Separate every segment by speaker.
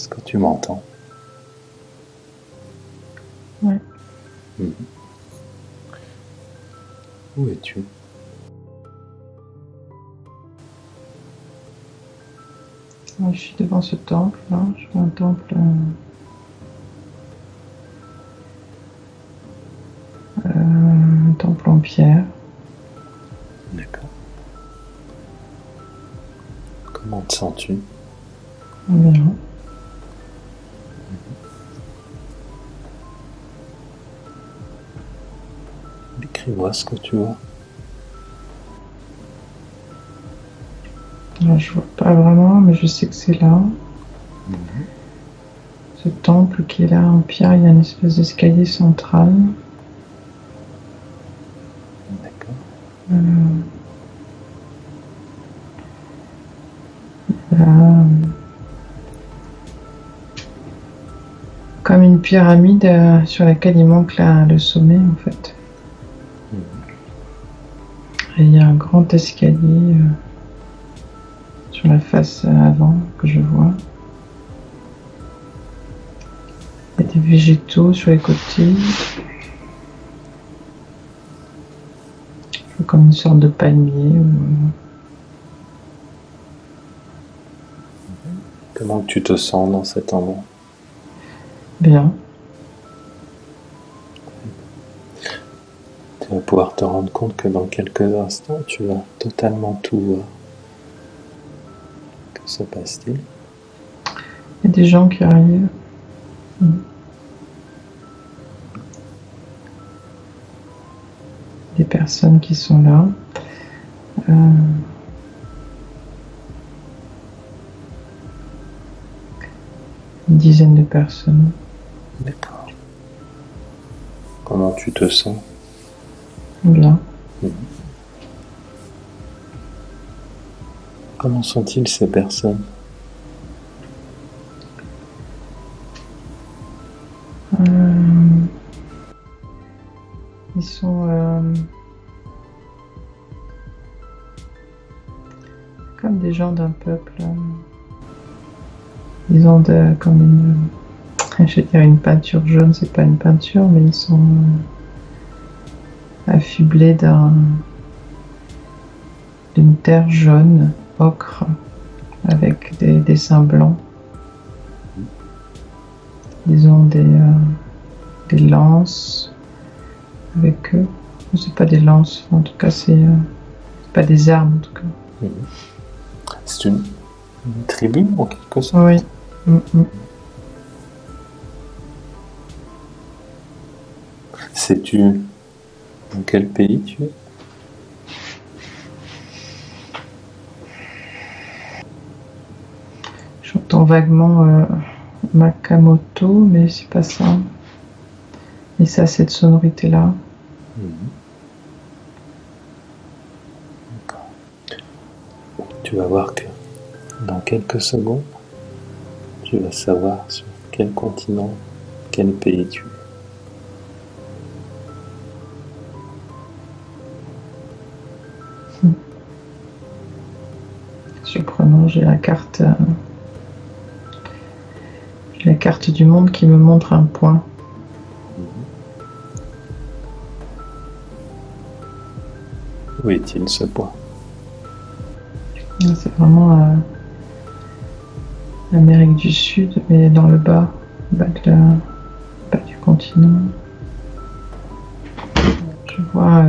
Speaker 1: Est-ce que tu m'entends?
Speaker 2: Ouais.
Speaker 1: Où es-tu?
Speaker 2: Je suis devant ce temple là. Je vois un temple en pierre.
Speaker 1: D'accord. Comment te sens-tu?
Speaker 2: Bien.
Speaker 1: Décris-moi ce que tu vois.
Speaker 2: Je vois pas vraiment, mais je sais que c'est là. Ce temple qui est là en pierre, il y a une espèce d'escalier central.
Speaker 1: D'accord.
Speaker 2: Là, comme une pyramide sur laquelle il manque le sommet en fait. Et il y a un grand escalier sur la face avant que je vois. Il y a des végétaux sur les côtés. Comme une sorte de palmier.
Speaker 1: Comment tu te sens dans cet endroit?
Speaker 2: Bien.
Speaker 1: Tu vas pouvoir te rendre compte que dans quelques instants, tu vas totalement tout voir. Que se passe-t-il?
Speaker 2: Il y a des gens qui arrivent. Des personnes qui sont là. Une dizaine de personnes.
Speaker 1: D'accord. Comment tu te sens?
Speaker 2: Bien.
Speaker 1: Comment sont-ils ces personnes?
Speaker 2: Ils sont comme des gens d'un peuple. Ils ont comme je vais dire une peinture jaune, c'est pas une peinture, mais ils sont affublés d'une terre jaune, ocre, avec des dessins blancs. Ils ont des lances avec eux. C'est pas des lances, en tout cas c'est pas des armes en tout cas.
Speaker 1: C'est une tribu en quelque sorte?
Speaker 2: Oui.
Speaker 1: Sais-tu dans quel pays tu es?
Speaker 2: J'entends vaguement Makamoto, mais c'est pas ça. Et ça, cette sonorité-là.
Speaker 1: D'accord. Tu vas voir que dans quelques secondes, tu vas savoir sur quel continent, quel pays tu es.
Speaker 2: Surprenant, j'ai la carte du monde qui me montre un point.
Speaker 1: Où est-il ce point?
Speaker 2: C'est vraiment l'Amérique du Sud, mais dans le bas du continent. Je vois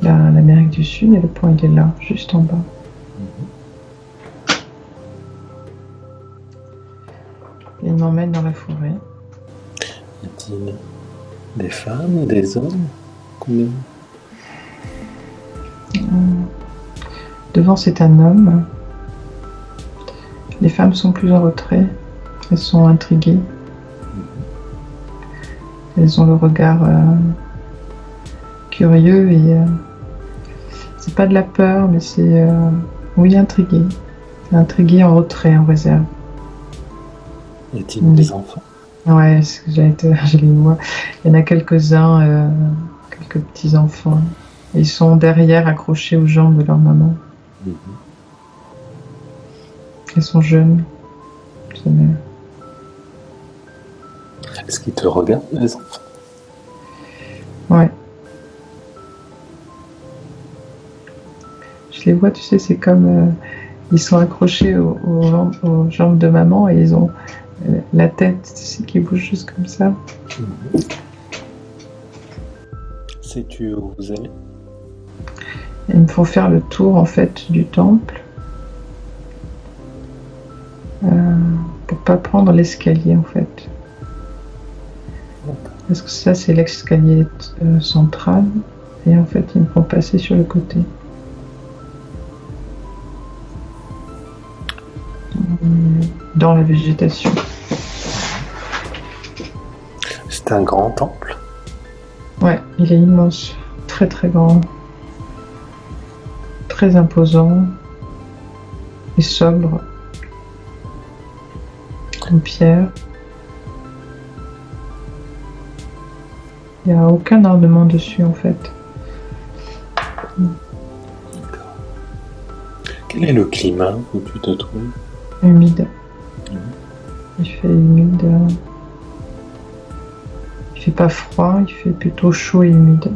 Speaker 2: l'Amérique du Sud et le point il est là, juste en bas. Et il m'emmène dans la forêt.
Speaker 1: Y a-t-il des femmes, des hommes? Combien?
Speaker 2: Devant c'est un homme. Les femmes sont plus en retrait. Elles sont intriguées. Elles ont le regard curieux et c'est pas de la peur, mais c'est oui, intrigué. Intrigué, en retrait, en réserve.
Speaker 1: Y a-t-il des enfants?
Speaker 2: Ouais, c'est ce que j'allais te dire, je les vois. Il y en a quelques-uns, quelques petits enfants. Ils sont derrière, accrochés aux jambes de leur maman. Ils sont jeunes. mais...
Speaker 1: Est-ce qu'ils te regardent, les enfants?
Speaker 2: Ouais. Je les vois, tu sais, c'est comme... ils sont accrochés aux jambes de maman et ils ont la tête, tu sais, qui bouge juste comme ça.
Speaker 1: Sais-tu où vous allez?
Speaker 2: Il me faut faire le tour, en fait, du temple. Pour pas prendre l'escalier, en fait. Parce que ça, c'est l'escalier central. Et en fait, il me faut passer sur le côté. Dans la végétation.
Speaker 1: C'est un grand temple?
Speaker 2: Ouais, il est immense. Très très grand. Très imposant. Et sobre. En pierre. Il n'y a aucun ornement dessus en fait.
Speaker 1: D'accord. Quel est le climat où tu te trouves?
Speaker 2: Humide. Il fait humide. Il fait pas froid, il fait plutôt chaud et humide.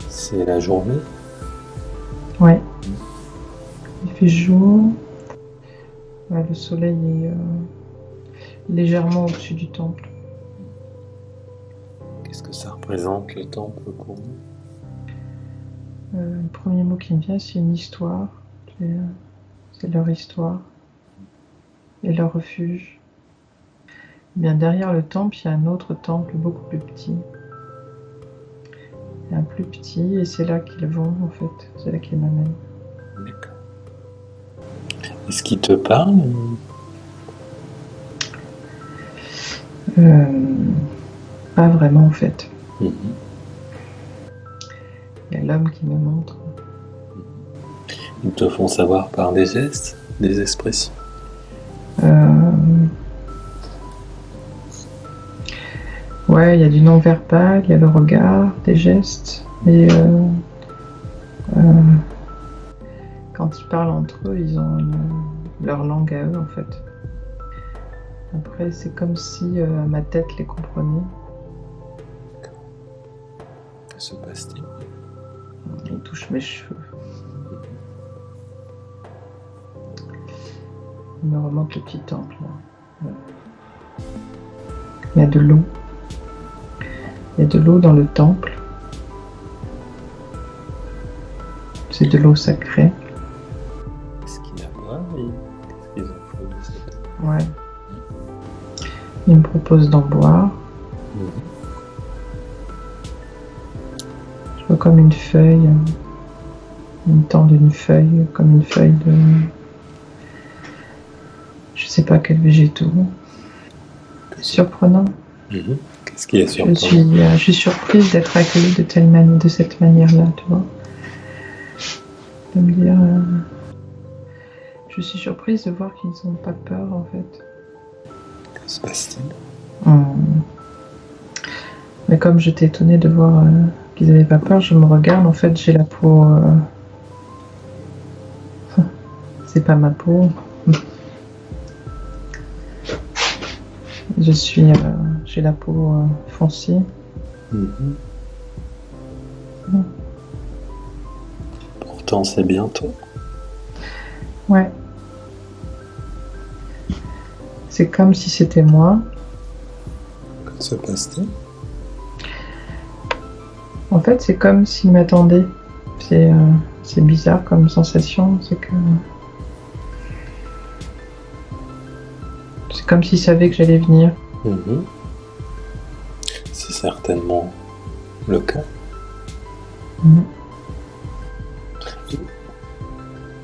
Speaker 1: C'est la journée?
Speaker 2: Ouais. Il fait jour. Ouais, le soleil est légèrement au-dessus du temple.
Speaker 1: Qu'est-ce que ça représente, le temple, pour nous?
Speaker 2: Le premier mot qui me vient, c'est une histoire. C'est leur histoire et leur refuge. Bien derrière le temple, il y a un autre temple beaucoup plus petit. Et un plus petit, et c'est là qu'ils vont en fait. C'est là qu'ils m'amènent.
Speaker 1: D'accord. Est-ce qu'ils te parlent?
Speaker 2: Pas vraiment en fait.
Speaker 1: Mhm.
Speaker 2: Il y a l'homme qui me montre.
Speaker 1: Ils te font savoir par des gestes, des expressions?
Speaker 2: Ouais, il y a du non-verbal, il y a le regard, des gestes. Et quand ils parlent entre eux, ils ont leur langue à eux en fait. Après, c'est comme si ma tête les comprenait.
Speaker 1: Que se passe-t-il?
Speaker 2: Ils touchent mes cheveux. Ils me remontent le petit temple. Là. Il y a de l'eau. Il y a de l'eau dans le temple. C'est de l'eau sacrée.
Speaker 1: Est-ce qu'ils la boivent et qu'est-ce qu'ils en font de cette eau?
Speaker 2: Ouais. Ils me proposent d'en boire. Je vois comme une feuille. Ils me tendent une feuille, comme une feuille de... Je sais pas quel végétaux. Surprenant.
Speaker 1: Qu'est-ce qui est surprenant?
Speaker 2: Je suis surprise d'être accueillie de cette manière-là, tu vois. De me dire... Je suis surprise de voir qu'ils n'ont pas peur, en fait.
Speaker 1: Que se passe-t-il?
Speaker 2: Mais comme j'étais étonnée de voir qu'ils n'avaient pas peur, je me regarde, en fait, j'ai la peau... C'est pas ma peau. J'ai la peau foncée.
Speaker 1: Pourtant, c'est bientôt.
Speaker 2: Ouais. C'est comme si c'était moi.
Speaker 1: Que se passe-t-il?
Speaker 2: En fait, c'est comme s'ils m'attendaient. C'est bizarre comme sensation. C'est comme s'ils savaient que j'allais venir.
Speaker 1: C'est certainement le cas.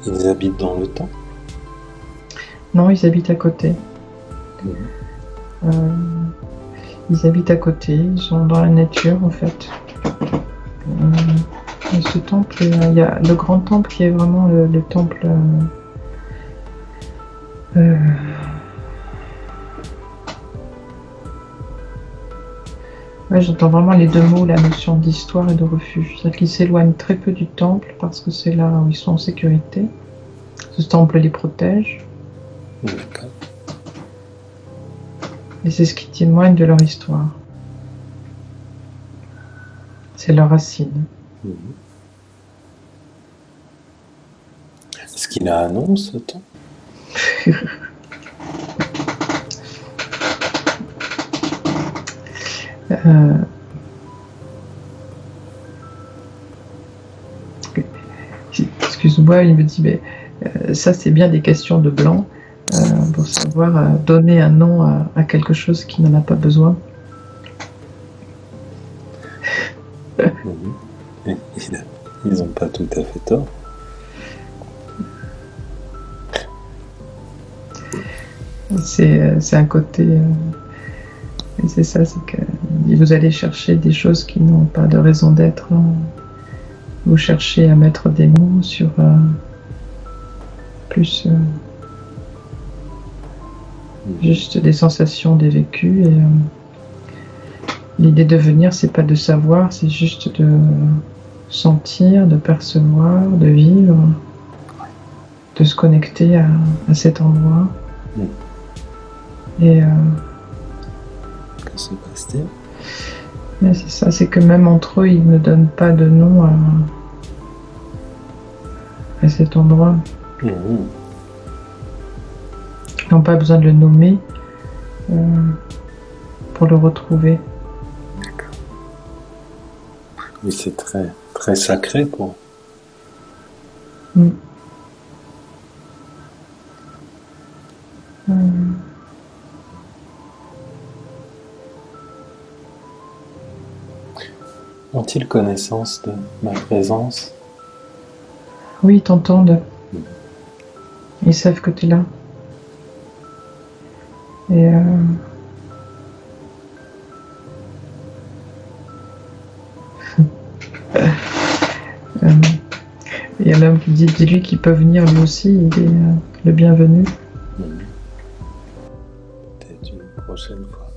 Speaker 1: Ils habitent dans le temps?
Speaker 2: Non, ils habitent à côté. Ils habitent à côté, ils sont dans la nature en fait. Et ce temple, il y a le grand temple qui est vraiment le temple... Ouais, j'entends vraiment les deux mots, la notion d'histoire et de refuge. C'est-à-dire qu'ils s'éloignent très peu du temple parce que c'est là où ils sont en sécurité. Ce temple les protège.
Speaker 1: D'accord.
Speaker 2: Et c'est ce qui témoigne de leur histoire. C'est leur racine.
Speaker 1: Est-ce qu'il a un nom, ce temps?
Speaker 2: Excuse-moi, il me dit, mais ça c'est bien des questions de blanc pour savoir donner un nom à quelque chose qui n'en a pas besoin.
Speaker 1: Ils n'ont pas tout à fait tort.
Speaker 2: C'est un côté... et c'est ça, c'est que vous allez chercher des choses qui n'ont pas de raison d'être. Vous cherchez à mettre des mots sur plus juste des sensations, des vécus. Et l'idée de venir, c'est pas de savoir, c'est juste de sentir, de percevoir, de vivre, de se connecter à cet endroit. Et
Speaker 1: que se passe-t-il?
Speaker 2: c'est ça, c'est que même entre eux, ils ne donnent pas de nom à cet endroit. Ils n'ont pas besoin de le nommer pour le retrouver.
Speaker 1: D'accord. Oui, c'est très, très sacré pour eux. Ont-ils connaissance de ma présence?
Speaker 2: Oui, ils t'entendent. Ils savent que tu es là. Et il y a l'homme qui dit, dis-lui qu'il peut venir lui aussi, il est le bienvenu.
Speaker 1: Peut-être une prochaine fois.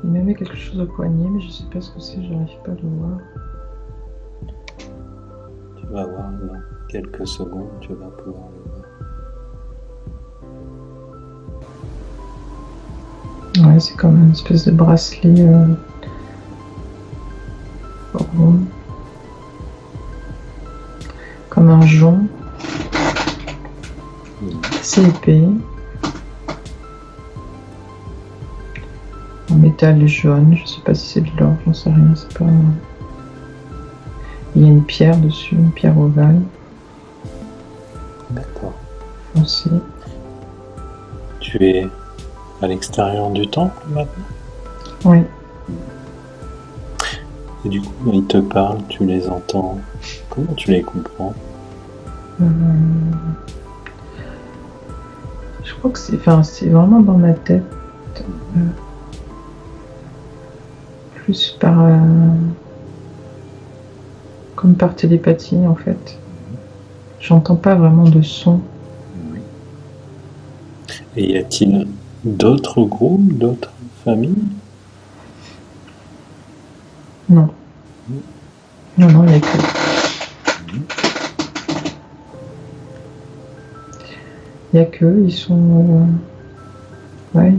Speaker 2: Il m'a mis quelque chose au poignet, mais je ne sais pas ce que c'est, je n'arrive pas à le voir.
Speaker 1: Tu vas voir dans quelques secondes, tu vas pouvoir le voir.
Speaker 2: Ouais, c'est comme une espèce de bracelet rond. Comme un jonc. C'est épais. En métal jaune, je sais pas si c'est de l'or, j'en sais rien, c'est pas... Il y a une pierre dessus, une pierre ovale.
Speaker 1: D'accord.
Speaker 2: Foncée.
Speaker 1: Tu es à l'extérieur du temple maintenant?
Speaker 2: Oui.
Speaker 1: Et du coup, ils te parlent, tu les entends. Comment tu les comprends?
Speaker 2: Je crois que c'est vraiment dans ma tête. Plus par... comme par télépathie, en fait. J'entends pas vraiment de son.
Speaker 1: Oui. Et y a-t-il d'autres groupes, d'autres familles?
Speaker 2: Non. Non, il n'y a que... Il n'y a qu'eux, ils sont... ouais.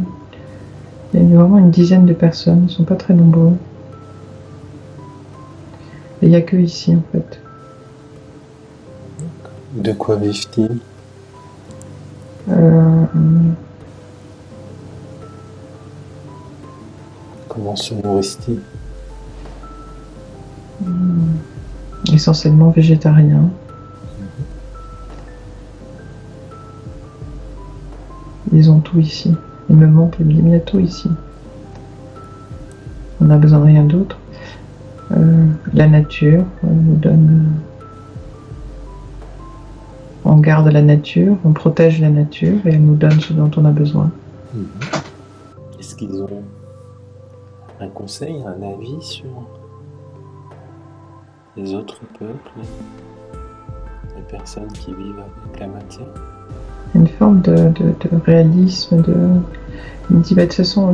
Speaker 2: Il y a vraiment une dizaine de personnes, ils ne sont pas très nombreux. Et il n'y a qu'eux ici, en fait.
Speaker 1: De quoi vivent-ils? Comment se nourrissent-ils?
Speaker 2: Essentiellement végétariens. Ils ont tout ici. Ils me montrent, ils me disent, il y a tout ici. On n'a besoin de rien d'autre. La nature nous donne... on garde la nature, on protège la nature et elle nous donne ce dont on a besoin.
Speaker 1: Est-ce qu'ils ont un conseil, un avis sur les autres peuples, les personnes qui vivent avec la matière?
Speaker 2: Une forme de réalisme, il me dit, bah, de toute façon,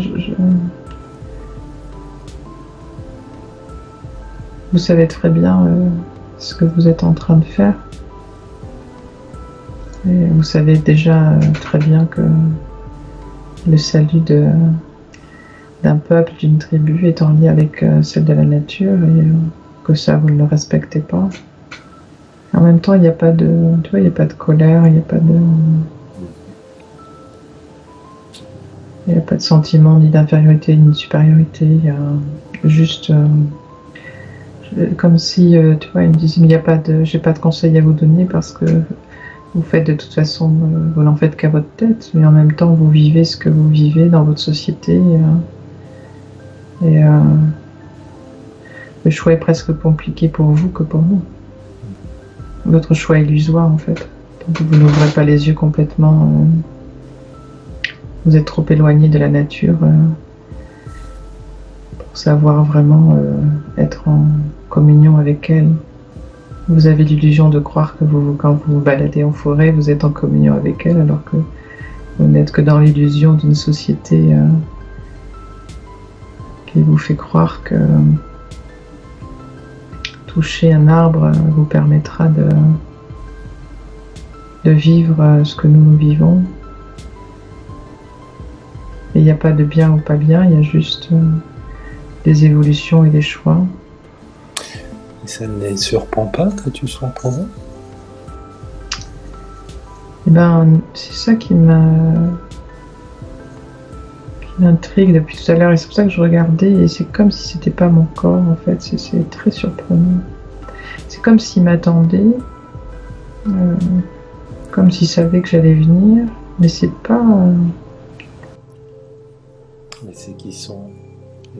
Speaker 2: vous savez très bien ce que vous êtes en train de faire. Et vous savez déjà très bien que le salut d'un peuple, d'une tribu est en lien avec celle de la nature et que ça, vous ne le respectez pas. En même temps, il n'y a pas de, tu vois, il n'y a pas de colère, il n'y a pas de... Il n'y a pas de sentiment ni d'infériorité ni de supériorité, il y a juste comme si, tu vois, ils me disaient, mais il y a pas de, j'ai pas de conseils à vous donner parce que vous faites de toute façon, vous n'en faites qu'à votre tête, mais en même temps, vous vivez ce que vous vivez dans votre société. Et le choix est presque compliqué pour vous que pour nous. Votre choix est illusoire en fait. Donc vous n'ouvrez pas les yeux complètement. Vous êtes trop éloigné de la nature pour savoir vraiment être en communion avec elle. Vous avez l'illusion de croire que quand vous vous baladez en forêt, vous êtes en communion avec elle, alors que vous n'êtes que dans l'illusion d'une société qui vous fait croire que toucher un arbre vous permettra de vivre ce que nous vivons. Et il n'y a pas de bien ou pas bien, il y a juste des évolutions et des choix.
Speaker 1: Et ça ne les surprend pas que tu sois présent?
Speaker 2: Eh ben, c'est ça qui m'intrigue depuis tout à l'heure, et c'est pour ça que je regardais, et c'est comme si c'était pas mon corps en fait, c'est très surprenant. C'est comme s'il m'attendait, comme s'il savait que j'allais venir, mais c'est pas...
Speaker 1: Mais c'est qu'ils sont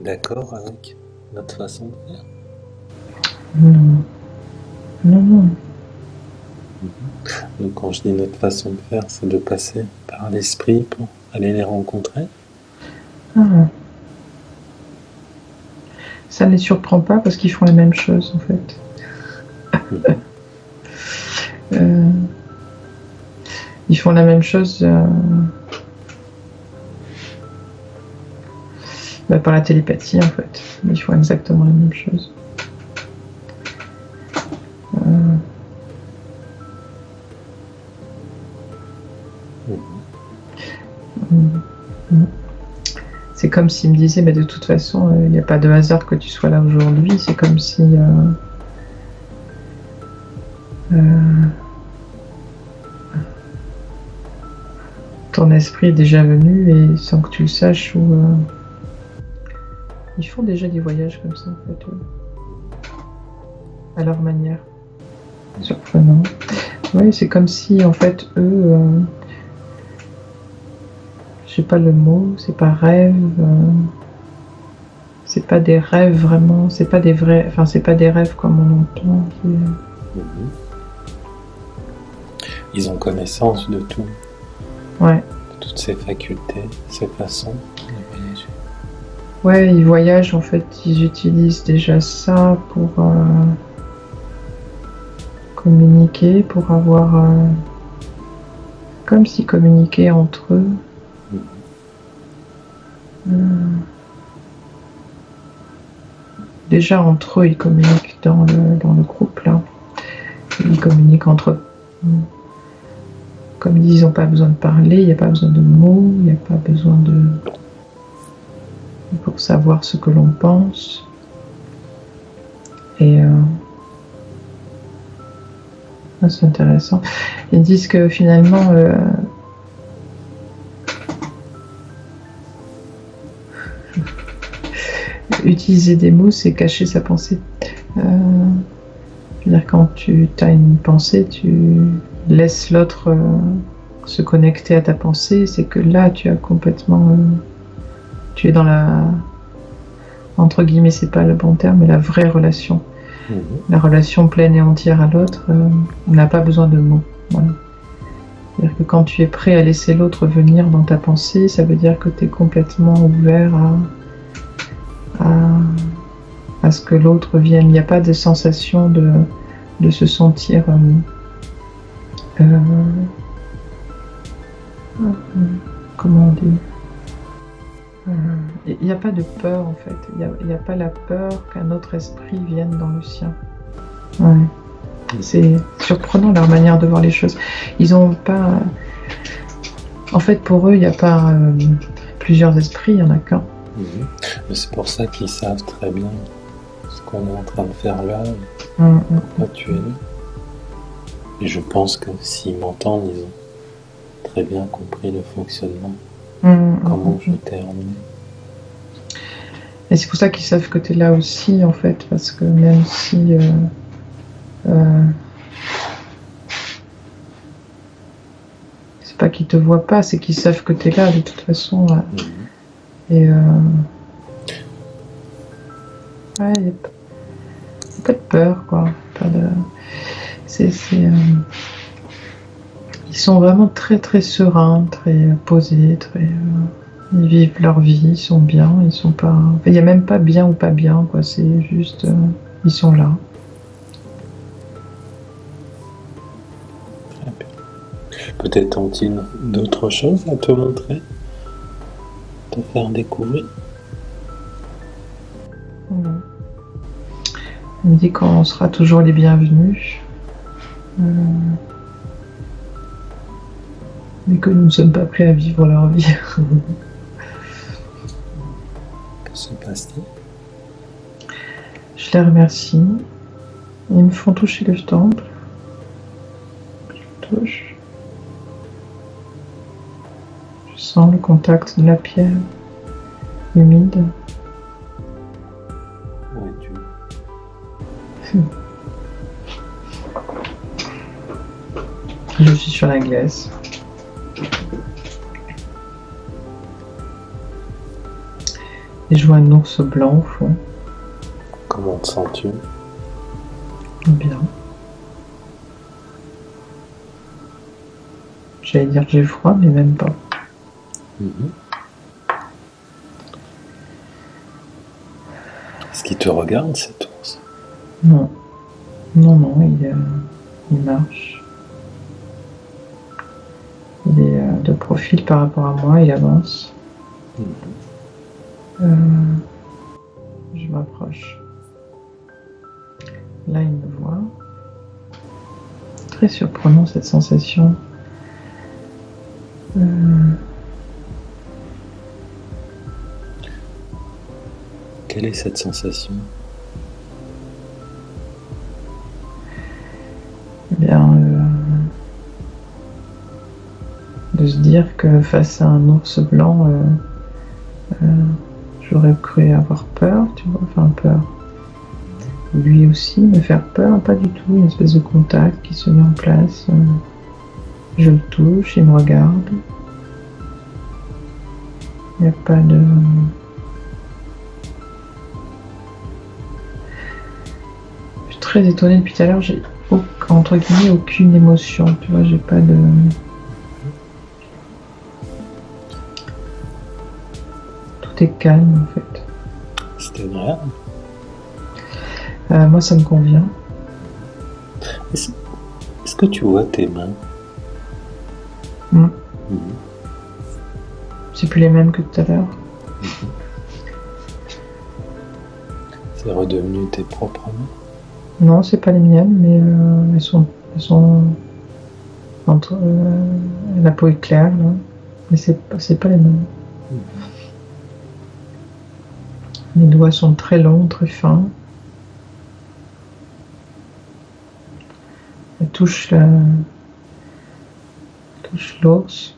Speaker 1: d'accord avec notre façon de faire?
Speaker 2: Non. Non, non.
Speaker 1: Donc quand je dis notre façon de faire, c'est de passer par l'esprit pour aller les rencontrer?
Speaker 2: Ah. Ça ne les surprend pas parce qu'ils font la même chose en fait. Ils font la même chose par la télépathie en fait. Ils font exactement la même chose. C'est comme s'il me disait, mais de toute façon, il n'y a pas de hasard que tu sois là aujourd'hui. C'est comme si ton esprit est déjà venu et sans que tu le saches, ils font déjà des voyages comme ça, en fait, à leur manière. Surprenant. Oui, c'est comme si, en fait, eux, je sais pas le mot, c'est pas rêve, c'est pas des rêves vraiment, c'est pas des vrais, enfin, c'est pas des rêves comme on entend.
Speaker 1: Ils ont connaissance de tout.
Speaker 2: Ouais.
Speaker 1: De toutes ces facultés, ces façons de voyager.
Speaker 2: Ouais, ils voyagent en fait, ils utilisent déjà ça pour communiquer, pour avoir... comme s'ils communiquaient entre eux. Déjà entre eux, ils communiquent dans le groupe là. Ils communiquent entre eux. Comme ils disent, ils n'ont pas besoin de parler, il n'y a pas besoin de mots, il n'y a pas besoin de... pour savoir ce que l'on pense. Et c'est intéressant. Ils disent que finalement utiliser des mots, c'est cacher sa pensée. C'est-à-dire quand tu as une pensée, tu laisses l'autre se connecter à ta pensée, c'est que là tu as complètement... tu es dans la... entre guillemets, c'est pas le bon terme, mais la vraie relation. La relation pleine et entière à l'autre, on n'a pas besoin de mots. Voilà. C'est-à-dire que quand tu es prêt à laisser l'autre venir dans ta pensée, ça veut dire que tu es complètement ouvert à ce que l'autre vienne. Il n'y a pas de sensation de se sentir... comment on dit? Il n'y a pas de peur en fait, il n'y a pas la peur qu'un autre esprit vienne dans le sien. Ouais. C'est surprenant leur manière de voir les choses. Ils n'ont pas... En fait, pour eux, il n'y a pas plusieurs esprits, il n'y en a qu'un.
Speaker 1: Mais c'est pour ça qu'ils savent très bien ce qu'on est en train de faire là, pourquoi tu es là. Et je pense que s'ils m'entendent, ils ont très bien compris le fonctionnement, comment je t'ai emmené.
Speaker 2: Et c'est pour ça qu'ils savent que tu es là aussi, en fait, parce que même si... c'est pas qu'ils te voient pas, c'est qu'ils savent que tu es là, de toute façon. Et... ouais, il n'y a pas de peur, quoi. Pas de... Ils sont vraiment très très sereins, très posés, très... Ils vivent leur vie, ils sont bien, ils sont pas... Enfin, il n'y a même pas bien ou pas bien, quoi. C'est juste... ils sont là.
Speaker 1: Très bien. Peut-être ont-ils d'autres choses à te montrer, te faire découvrir.
Speaker 2: Il me dit qu'on sera toujours les bienvenus. Mais que nous ne sommes pas prêts à vivre leur vie.
Speaker 1: Que se passe-t-il?
Speaker 2: Je les remercie. Ils me font toucher le temple. Je touche. Je sens le contact de la pierre humide.
Speaker 1: Où es-tu?
Speaker 2: Je suis sur la glace. Et je vois un ours blanc au fond.
Speaker 1: Comment te sens-tu?
Speaker 2: Bien. J'allais dire que j'ai froid, mais même pas.
Speaker 1: Est-ce qu'il te regarde, cet ours?
Speaker 2: Non. Non, il marche. Il est de profil par rapport à moi, il avance. Je m'approche. Là, il me voit. Très surprenant cette sensation.
Speaker 1: Quelle est cette sensation?
Speaker 2: Eh bien, de se dire que face à un ours blanc, j'aurais cru avoir peur, tu vois, enfin peur. Lui aussi me faire peur, pas du tout, une espèce de contact qui se met en place. Je le touche, il me regarde. Il n'y a pas de... Je suis très étonnée depuis tout à l'heure, j'ai entre guillemets aucune émotion, tu vois, j'ai pas de... Tout est calme en fait.
Speaker 1: C'est agréable.
Speaker 2: Moi ça me convient.
Speaker 1: Est-ce que tu vois tes mains?
Speaker 2: C'est plus les mêmes que tout à l'heure.
Speaker 1: C'est redevenu tes propres mains?
Speaker 2: Non, c'est pas les miennes, mais elles sont entre la peau est claire, là. Mais c'est pas les mêmes. Les doigts sont très longs, très fins. Elles touchent l'ours.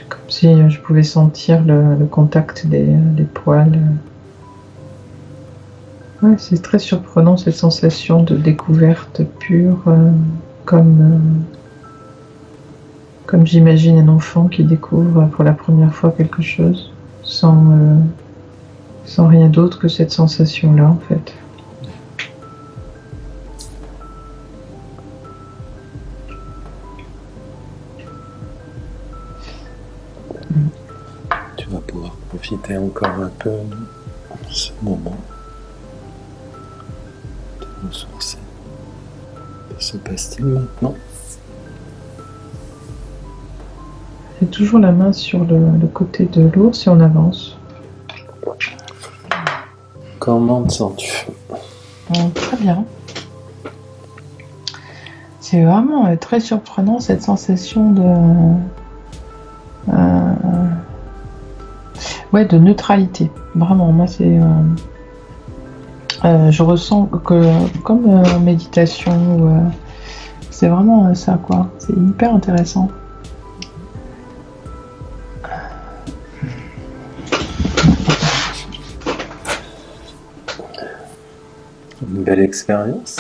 Speaker 2: Comme si je pouvais sentir le contact des poils. Ouais, c'est très surprenant cette sensation de découverte pure, comme j'imagine un enfant qui découvre pour la première fois quelque chose, sans rien d'autre que cette sensation-là en fait.
Speaker 1: Tu vas pouvoir profiter encore un peu de ce moment, de ressourcer. Que se passe-t-il maintenant?
Speaker 2: J'ai toujours la main sur le côté de l'ours et on avance.
Speaker 1: Comment te sens-tu?
Speaker 2: Très bien. C'est vraiment très surprenant cette sensation de neutralité. Vraiment, moi c'est... je ressens que comme en méditation, c'est vraiment ça quoi. C'est hyper intéressant.
Speaker 1: Une belle expérience.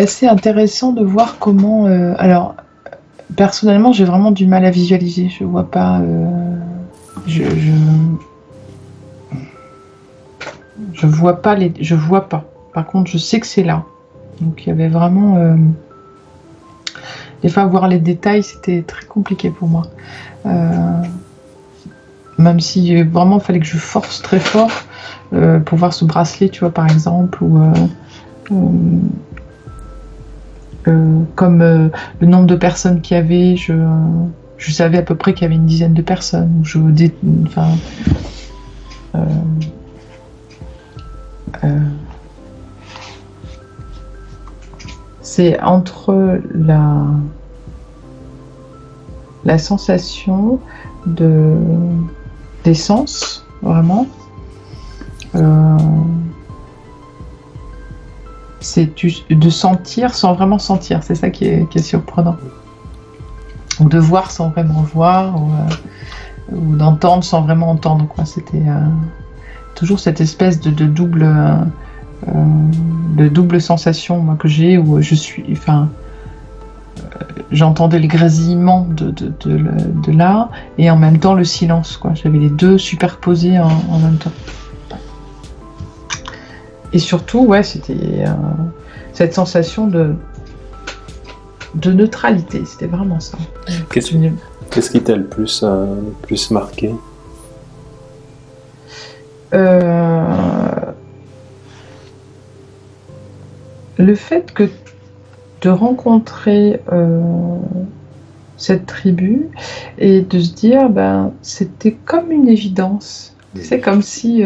Speaker 2: C'est intéressant de voir comment... alors, personnellement, j'ai vraiment du mal à visualiser. Je vois pas... Je vois pas les... Je vois pas. Par contre, je sais que c'est là. Donc, il y avait vraiment... Des fois, voir les détails, c'était très compliqué pour moi. Même si vraiment, il fallait que je force très fort pour voir ce bracelet, tu vois, par exemple, ou... comme le nombre de personnes qu'il y avait, je savais à peu près qu'il y avait une dizaine de personnes. C'est entre la sensation des sens, vraiment. C'est de sentir sans vraiment sentir, c'est ça qui est surprenant. Ou de voir sans vraiment voir, ou d'entendre sans vraiment entendre, quoi. C'était toujours cette espèce de double sensation, moi, que j'ai, où j'entendais les grésillements de là, et en même temps le silence, quoi. J'avais les deux superposés en même temps. Et surtout, ouais, c'était cette sensation de neutralité, c'était vraiment ça.
Speaker 1: Qu'est-ce qui t'a le plus marqué?
Speaker 2: Le fait de rencontrer cette tribu et de se dire, c'était comme une évidence. C'est comme si...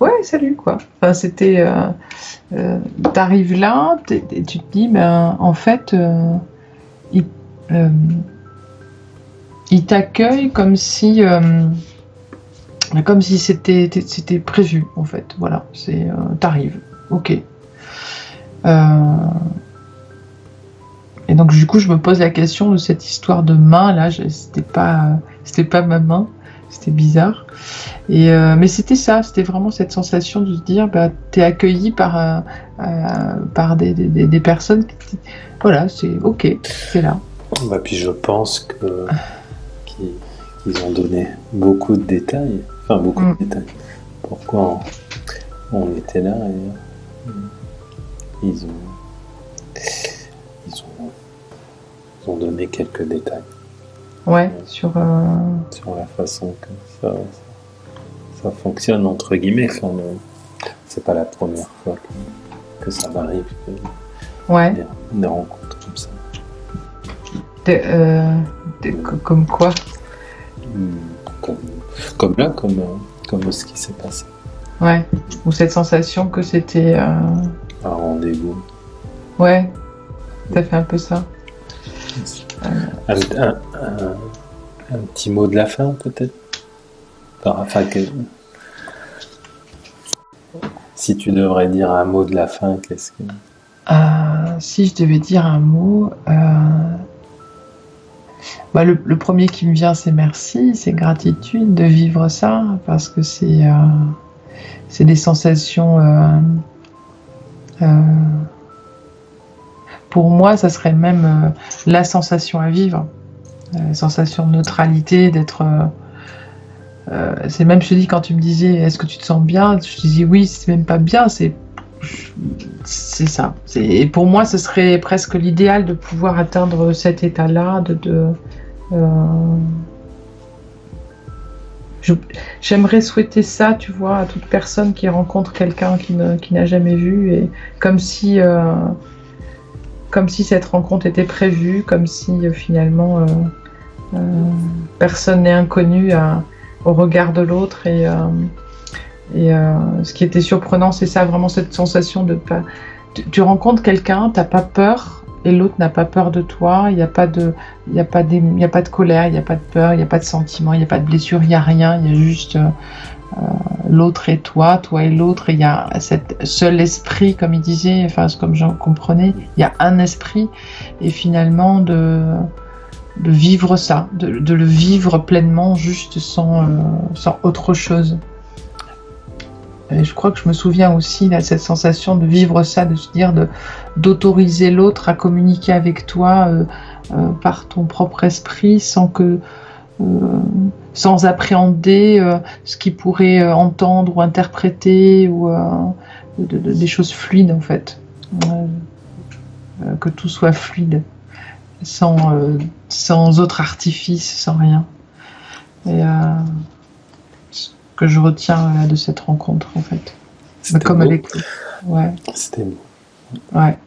Speaker 2: ouais, salut, quoi. Enfin, c'était... t'arrives là, et tu te dis, en fait, il t'accueille comme si c'était prévu, en fait. Voilà, t'arrives, ok. Et donc, du coup, je me pose la question de cette histoire de main, là, c'était pas ma main, c'était bizarre. Mais c'était ça, c'était vraiment cette sensation de se dire, t'es accueilli par des personnes voilà, c'est ok, c'est là.
Speaker 1: Puis je pense qu'ils ont donné beaucoup de détails, de détails. Pourquoi on était là et ils ont donné quelques détails.
Speaker 2: Ouais, sur
Speaker 1: la façon que ça fonctionne, entre guillemets. C'est pas la première fois que ça m'arrive.
Speaker 2: Ouais.
Speaker 1: Des rencontres comme ça. Comme quoi? Comme là, comme ce qui s'est passé.
Speaker 2: Ouais, ou cette sensation que c'était...
Speaker 1: Un rendez-vous.
Speaker 2: Ouais, ça fait un peu ça.
Speaker 1: Un petit mot de la fin, peut-être? Si tu devrais dire un mot de la fin, qu'est-ce que...
Speaker 2: Si je devais dire un mot... le premier qui me vient, c'est merci, c'est gratitude de vivre ça, parce que c'est des sensations... pour moi, ça serait même la sensation à vivre. La sensation de neutralité, d'être... c'est même, je te dis, quand tu me disais, est-ce que tu te sens bien? Je te disais, oui, c'est même pas bien, c'est ça. Et pour moi, ce serait presque l'idéal de pouvoir atteindre cet état-là, j'aimerais souhaiter ça, tu vois, à toute personne qui rencontre quelqu'un qui n'a jamais vu, et comme si cette rencontre était prévue, comme si finalement personne n'est inconnu au regard de l'autre, et ce qui était surprenant, c'est ça, vraiment cette sensation de tu rencontres quelqu'un, t'as pas peur, et l'autre n'a pas peur de toi. Il n'y a pas de colère, il n'y a pas de peur, il n'y a pas de sentiment, il n'y a pas de blessure, il n'y a rien. Il y a juste l'autre et toi et l'autre. Et il y a cet seul esprit, comme il disait, enfin comme j'en comprenais, il y a un esprit. Et finalement de vivre ça, de le vivre pleinement, juste sans autre chose. Et je crois que je me souviens aussi de cette sensation de vivre ça, de se dire d'autoriser l'autre à communiquer avec toi par ton propre esprit sans appréhender ce qu'il pourrait entendre ou interpréter ou des choses fluides en fait, que tout soit fluide, sans autre artifice, sans rien. Et que je retiens de cette rencontre en fait. Comme
Speaker 1: beau.
Speaker 2: avec lui. Ouais.
Speaker 1: C'était beau.
Speaker 2: Ouais.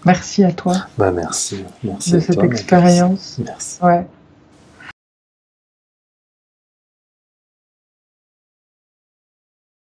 Speaker 2: Merci à toi.
Speaker 1: Merci. Merci
Speaker 2: de cette expérience.
Speaker 1: Merci.
Speaker 2: Ouais.